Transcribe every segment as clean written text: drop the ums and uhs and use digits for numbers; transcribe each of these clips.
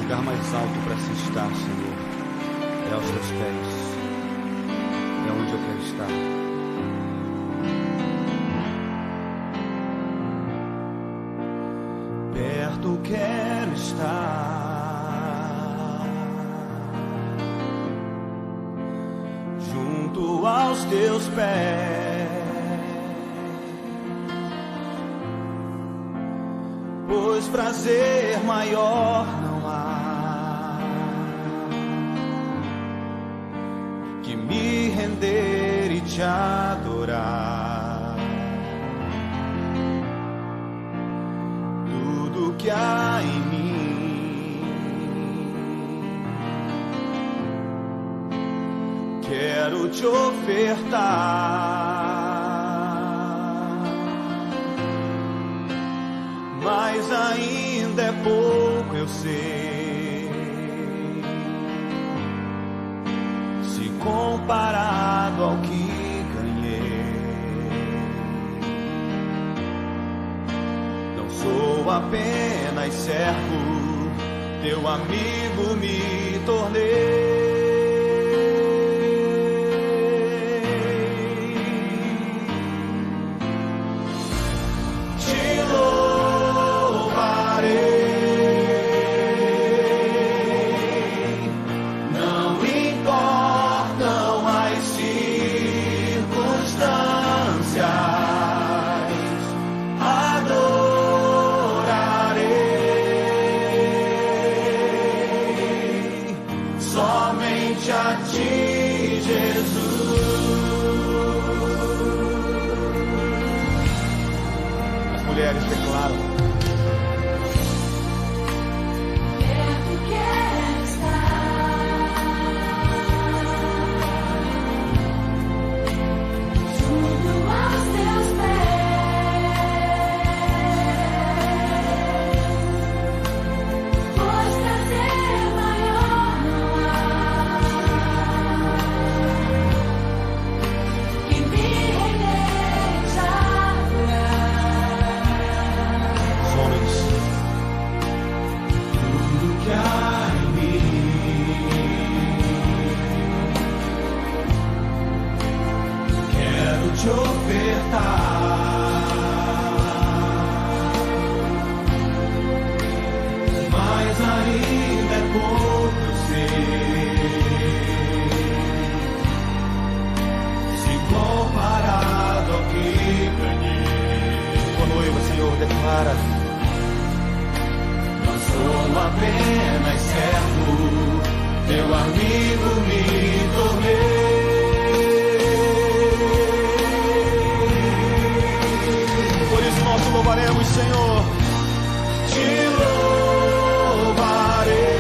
lugar mais alto para se estar, Senhor, é aos teus pés. É onde eu quero estar. Perto quero estar, junto aos teus pés, pois prazer maior não há que me render e te adorar. Tudo que há em mim quero te ofertar, mas ainda é pouco, eu sei, se comparado ao que ganhei. Não sou apenas servo, teu amigo me tornei. Mulheres declaram: perto quero estar, junto aos teus pés, pois prazer maior não há que me render e te adorar. tudo que há em mim quero te ofertar, mas ainda é pouco, eu sei, se comparado ao que ganhei. Tua noiva, Senhor, declara: sou apenas servo, teu amigo me tornei. Por isso nós te louvaremos, Senhor. Te louvarei.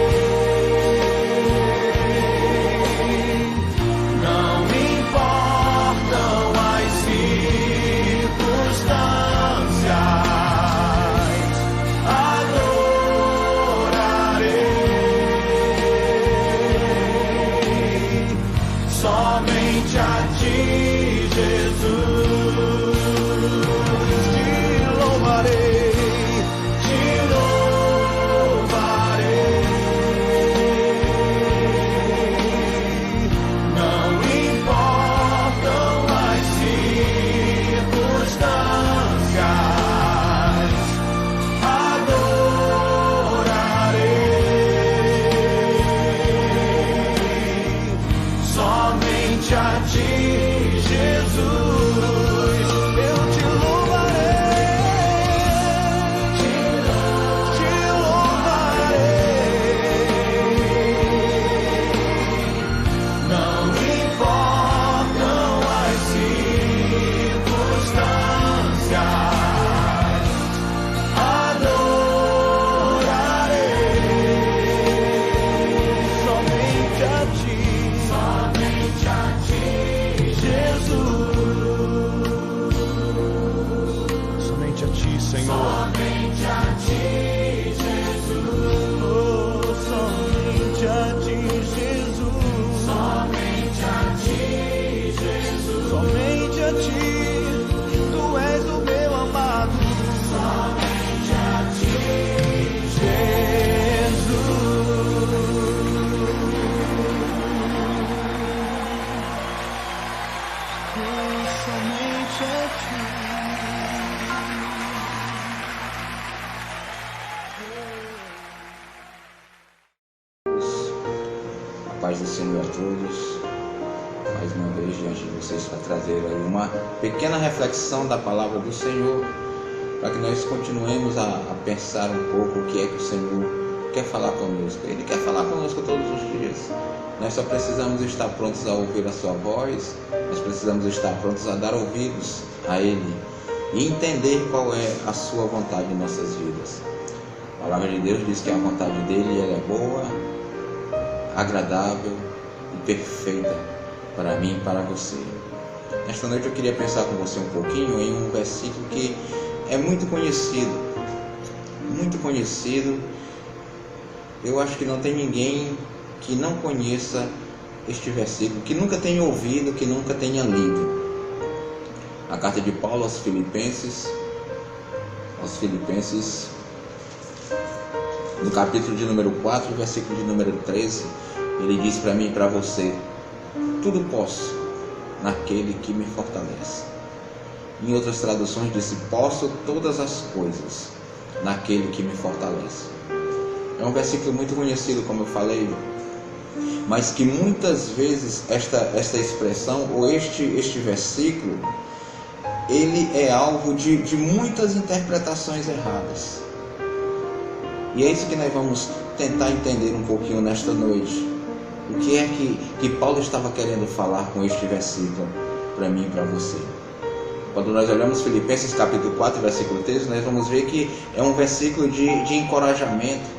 Não importam as circunstâncias, somente a ti, Jesus, te louvarei, te louvarei. Não importam as circunstâncias, adorarei somente a ti, Jesus, eu te louvarei, te louvarei. Não importam as circunstâncias, adorarei somente a ti. Somente a ti, Jesus. Somente a ti, Senhor. Somente a ti, Jesus. Oh, somente a ti, Jesus. Somente a ti, Jesus. Somente a ti, tu és o meu amado. Somente a ti, Jesus. Senhor a todos, mais uma vez diante de vocês para trazer aí uma pequena reflexão da palavra do Senhor, para que nós continuemos a pensar um pouco o que é que o Senhor quer falar conosco. Ele quer falar conosco todos os dias. Nós só precisamos estar prontos a ouvir a sua voz, nós precisamos estar prontos a dar ouvidos a Ele e entender qual é a sua vontade em nossas vidas. A palavra de Deus diz que a vontade dele ela é boa, agradável e perfeita para mim e para você. Nesta noite eu queria pensar com você um pouquinho em um versículo que é muito conhecido. Eu acho que não tem ninguém que não conheça este versículo, que nunca tenha ouvido, que nunca tenha lido. A carta de Paulo aos Filipenses, no capítulo de número 4, versículo de número 13, ele diz para mim e para você: tudo posso naquele que me fortalece. Em outras traduções diz: posso todas as coisas naquele que me fortalece. É um versículo muito conhecido, como eu falei, mas que muitas vezes esta expressão ou este versículo, ele é alvo de muitas interpretações erradas. E é isso que nós vamos tentar entender um pouquinho nesta noite. O que é que Paulo estava querendo falar com este versículo para mim e para você? Quando nós olhamos Filipenses capítulo 4, versículo 13, nós vamos ver que é um versículo de encorajamento.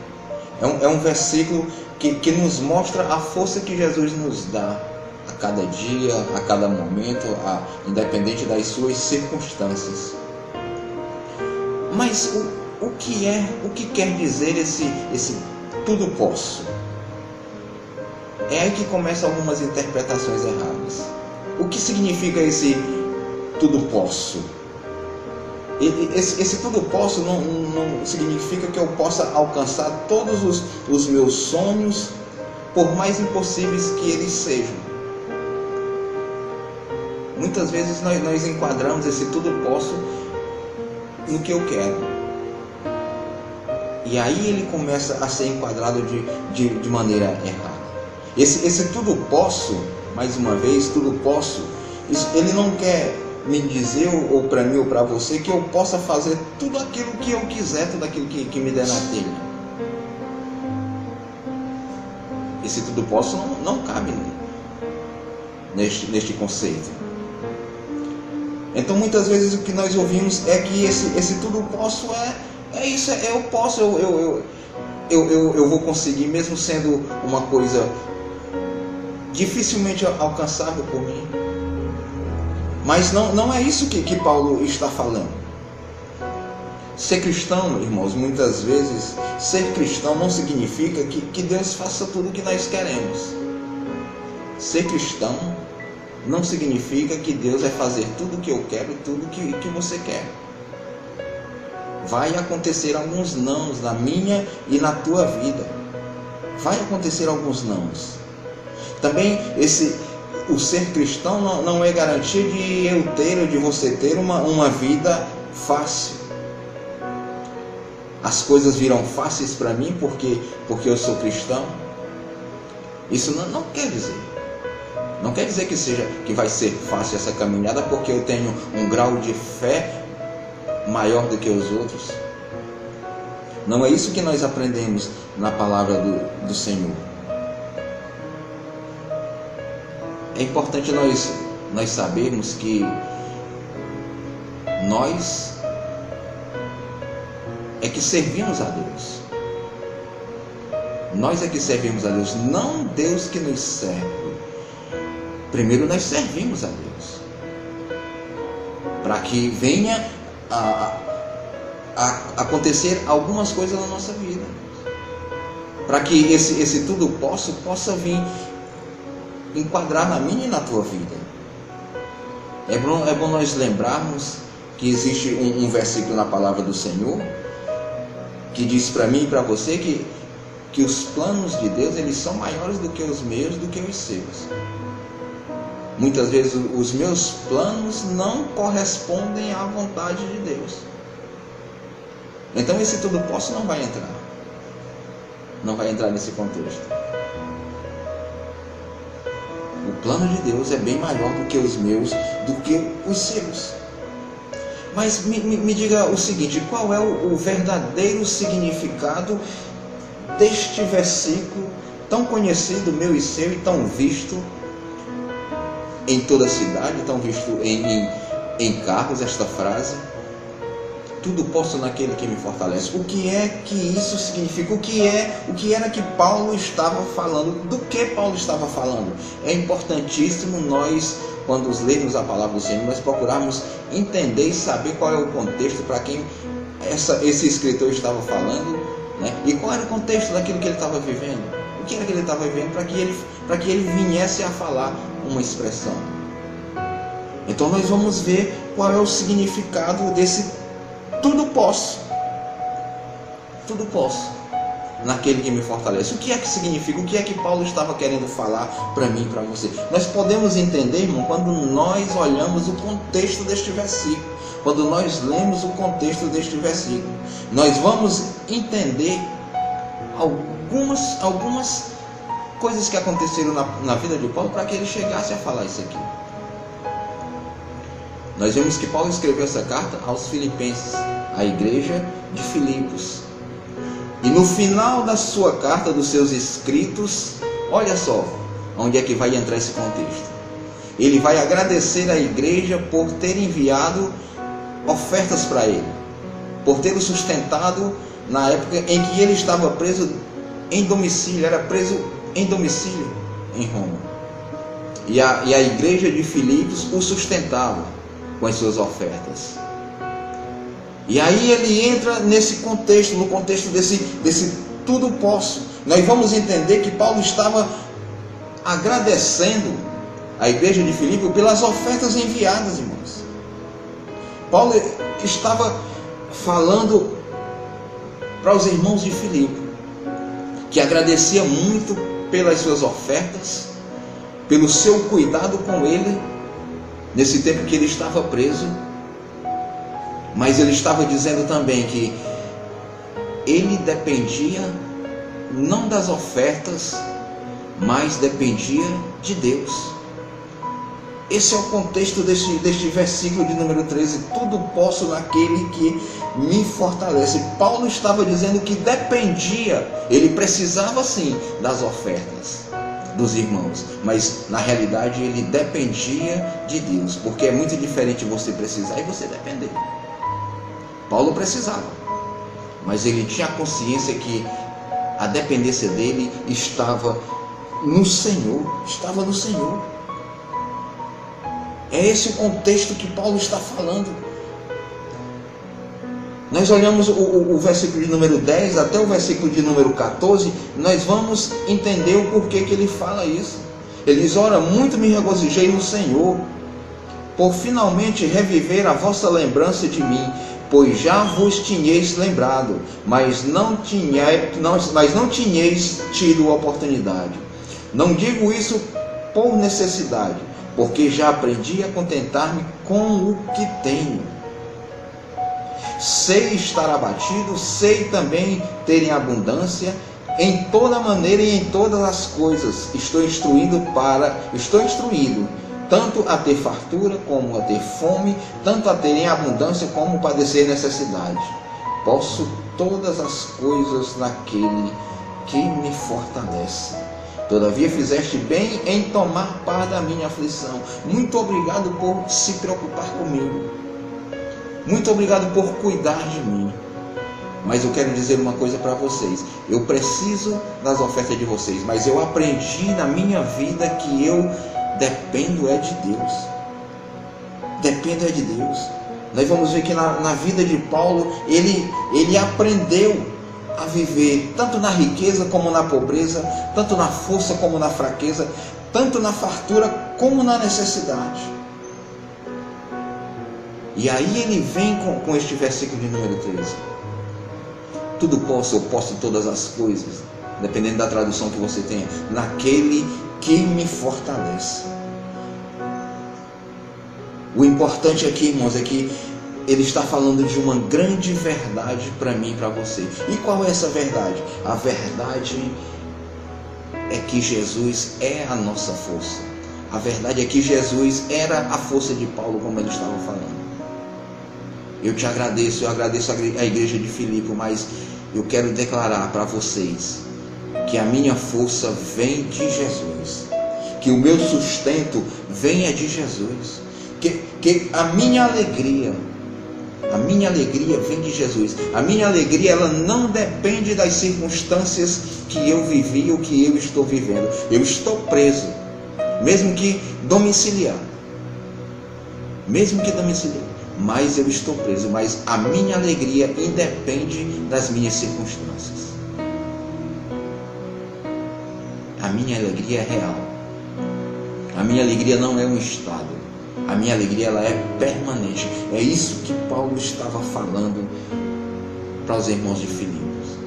É um versículo que nos mostra a força que Jesus nos dá a cada dia, a cada momento, independente das suas circunstâncias. Mas o que quer dizer esse tudo posso? É aí que começam algumas interpretações erradas. O que significa esse tudo posso? Esse tudo posso não significa que eu possa alcançar todos os meus sonhos, por mais impossíveis que eles sejam. Muitas vezes nós enquadramos esse tudo posso no que eu quero. E aí ele começa a ser enquadrado de maneira errada. Esse tudo posso, mais uma vez, tudo posso, ele não quer me dizer, ou para mim ou para você, que eu possa fazer tudo aquilo que eu quiser, tudo aquilo que me der na telha. Esse tudo posso não cabe neste conceito. Então muitas vezes o que nós ouvimos é que esse tudo posso é isso, eu posso, eu vou conseguir, mesmo sendo uma coisa dificilmente alcançável por mim. Mas não é isso que Paulo está falando. Ser cristão, irmãos, muitas vezes, ser cristão não significa que Deus faça tudo o que nós queremos. Ser cristão não significa que Deus vai fazer tudo o que eu quero, tudo que você quer. Vai acontecer alguns nãos na minha e na tua vida. Vai acontecer alguns nãos. Também o ser cristão não é garantia de eu ter ou de você ter uma vida fácil. As coisas virão fáceis para mim porque eu sou cristão. Isso não quer dizer. Não quer dizer que vai ser fácil essa caminhada porque eu tenho um grau de fé maior do que os outros. Não é isso que nós aprendemos na palavra do Senhor. É importante nós sabermos que nós é que servimos a Deus. Nós é que servimos a Deus, não Deus que nos serve. Primeiro nós servimos a Deus, para que venha a acontecer algumas coisas na nossa vida, para que esse tudo possa vir enquadrar na minha e na tua vida. É bom nós lembrarmos que existe um versículo na palavra do Senhor que diz para mim e para você que os planos de Deus eles são maiores do que os meus, do que os seus. Muitas vezes os meus planos não correspondem à vontade de Deus. Então esse tudo posso não vai entrar nesse contexto. O plano de Deus é bem maior do que os meus, do que os seus. Mas me diga o seguinte, qual é o verdadeiro significado deste versículo tão conhecido, meu e seu, e tão visto em toda a cidade, tão visto em carros, esta frase? Tudo posso naquele que me fortalece. O que é que isso significa? O que era que Paulo estava falando? Do que Paulo estava falando? É importantíssimo nós, quando lermos a palavra do Senhor, nós procurarmos entender e saber qual é o contexto para quem esse escritor estava falando, né? E qual era o contexto daquilo que ele estava vivendo. O que era que ele estava vivendo para que ele viesse a falar uma expressão. Então nós vamos ver qual é o significado desse tudo posso naquele que me fortalece. O que é que significa? O que é que Paulo estava querendo falar para mim e para você? Nós podemos entender, irmão, quando nós olhamos o contexto deste versículo, quando nós lemos o contexto deste versículo, nós vamos entender algumas coisas que aconteceram na vida de Paulo para que ele chegasse a falar isso aqui. Nós vemos que Paulo escreveu essa carta aos Filipenses, à igreja de Filipos. E no final da sua carta, dos seus escritos, olha só onde é que vai entrar esse contexto. Ele vai agradecer à igreja por ter enviado ofertas para ele, por ter o sustentado na época em que ele estava preso em domicílio, era preso em domicílio em Roma. E a igreja de Filipos o sustentava com as suas ofertas. E aí ele entra nesse contexto, no contexto desse tudo posso. Nós vamos entender que Paulo estava agradecendo a igreja de Filipe pelas ofertas enviadas, irmãos. Paulo estava falando para os irmãos de Filipe que agradecia muito pelas suas ofertas, pelo seu cuidado com ele nesse tempo que ele estava preso. Mas ele estava dizendo também que ele dependia não das ofertas, mas dependia de Deus. Esse é o contexto deste versículo de número 13. Tudo posso naquele que me fortalece. Paulo estava dizendo que dependia, ele precisava sim das ofertas dos irmãos, mas na realidade ele dependia de Deus, porque é muito diferente você precisar e você depender. Paulo precisava, mas ele tinha a consciência que a dependência dele estava no Senhor, É esse o contexto que Paulo está falando. Nós olhamos o versículo de número 10 até o versículo de número 14, nós vamos entender o porquê que ele fala isso. Ele diz: ora, muito me regozijei no Senhor, por finalmente reviver a vossa lembrança de mim, pois já vos tinhais lembrado, mas não tinhais tido oportunidade. Não digo isso por necessidade, porque já aprendi a contentar-me com o que tenho. Sei estar abatido, sei também ter em abundância, em toda maneira e em todas as coisas estou instruído, tanto a ter fartura como a ter fome, tanto a ter em abundância como padecer necessidade. Posso todas as coisas naquele que me fortalece. Todavia fizeste bem em tomar parte da minha aflição. Muito obrigado por se preocupar comigo. Muito obrigado por cuidar de mim. Mas eu quero dizer uma coisa para vocês. Eu preciso das ofertas de vocês, mas eu aprendi na minha vida que eu dependo é de Deus. Dependo é de Deus. Nós vamos ver que na vida de Paulo, ele aprendeu a viver tanto na riqueza como na pobreza, tanto na força como na fraqueza, tanto na fartura como na necessidade. E aí ele vem com este versículo de número 13. Tudo posso, eu posso todas as coisas, dependendo da tradução que você tenha, naquele que me fortalece. O importante aqui, irmãos, é que ele está falando de uma grande verdade para mim e para você. E qual é essa verdade? A verdade é que Jesus é a nossa força. A verdade é que Jesus era a força de Paulo, como ele estava falando. Eu te agradeço, eu agradeço a igreja de Filipe, mas eu quero declarar para vocês que a minha força vem de Jesus, que o meu sustento vem de Jesus, que a minha alegria vem de Jesus. A minha alegria, ela não depende das circunstâncias que eu vivi ou que eu estou vivendo. Eu estou preso, mesmo que domiciliar, mas eu estou preso, mas a minha alegria independe das minhas circunstâncias. A minha alegria é real. A minha alegria não é um estado. A minha alegria, ela é permanente. É isso que Paulo estava falando para os irmãos de Filipos.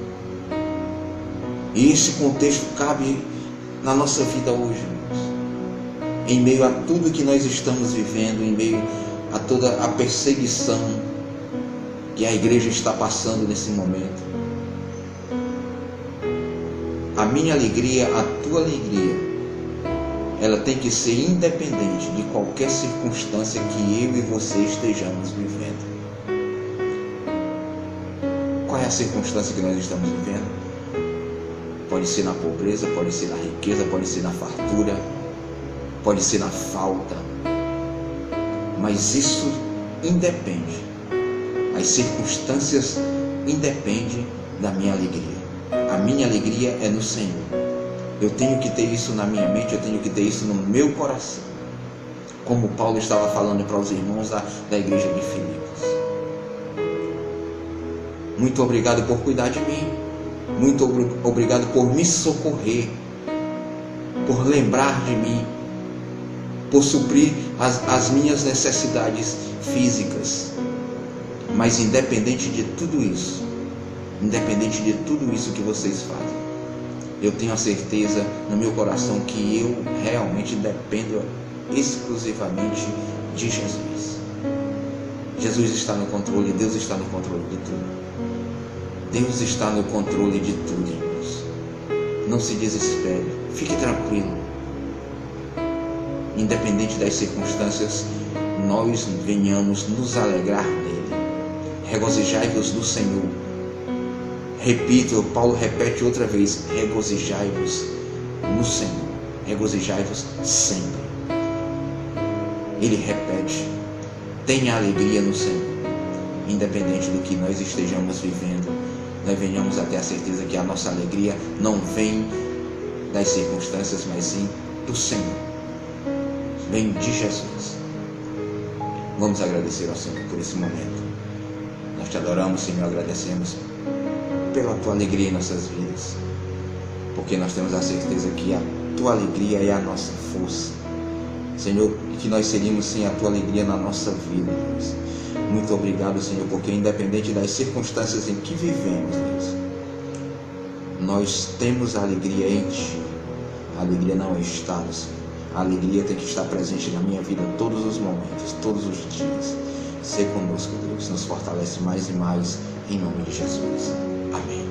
E esse contexto cabe na nossa vida hoje, irmãos. Em meio a tudo que nós estamos vivendo, em meio a toda a perseguição que a igreja está passando nesse momento. A minha alegria, a tua alegria, ela tem que ser independente de qualquer circunstância que eu e você estejamos vivendo. Qual é a circunstância que nós estamos vivendo? Pode ser na pobreza, pode ser na riqueza, pode ser na fartura, pode ser na falta. Mas isso independe. As circunstâncias independem da minha alegria. A minha alegria é no Senhor. Eu tenho que ter isso na minha mente, eu tenho que ter isso no meu coração. Como Paulo estava falando para os irmãos da igreja de Filipos. Muito obrigado por cuidar de mim. Muito obrigado por me socorrer. Por lembrar de mim. Por suprir as minhas necessidades físicas. Mas independente de tudo isso, que vocês fazem, eu tenho a certeza no meu coração que eu realmente dependo exclusivamente de Jesus. Jesus está no controle, Deus está no controle de tudo. Deus está no controle de tudo, irmãos. Não se desespere, fique tranquilo. Independente das circunstâncias, nós venhamos nos alegrar nele. Regozijai-vos no Senhor. Repito, Paulo repete outra vez: regozijai-vos no Senhor. Regozijai-vos sempre. Ele repete: tenha alegria no Senhor. Independente do que nós estejamos vivendo, nós venhamos a ter a certeza que a nossa alegria não vem das circunstâncias, mas sim do Senhor. Vem de Jesus. Vamos agradecer ao Senhor por esse momento. Nós te adoramos, Senhor, agradecemos pela tua alegria em nossas vidas, porque nós temos a certeza que a tua alegria é a nossa força, Senhor, e que nós seríamos sem a tua alegria na nossa vida, Deus. Muito obrigado, Senhor, porque independente das circunstâncias em que vivemos, Deus, nós temos a alegria em Ti. A alegria não é estado, Senhor. A alegria tem que estar presente na minha vida todos os momentos, todos os dias. Ser conosco, Deus, nos fortalece mais e mais, em nome de Jesus. Amém.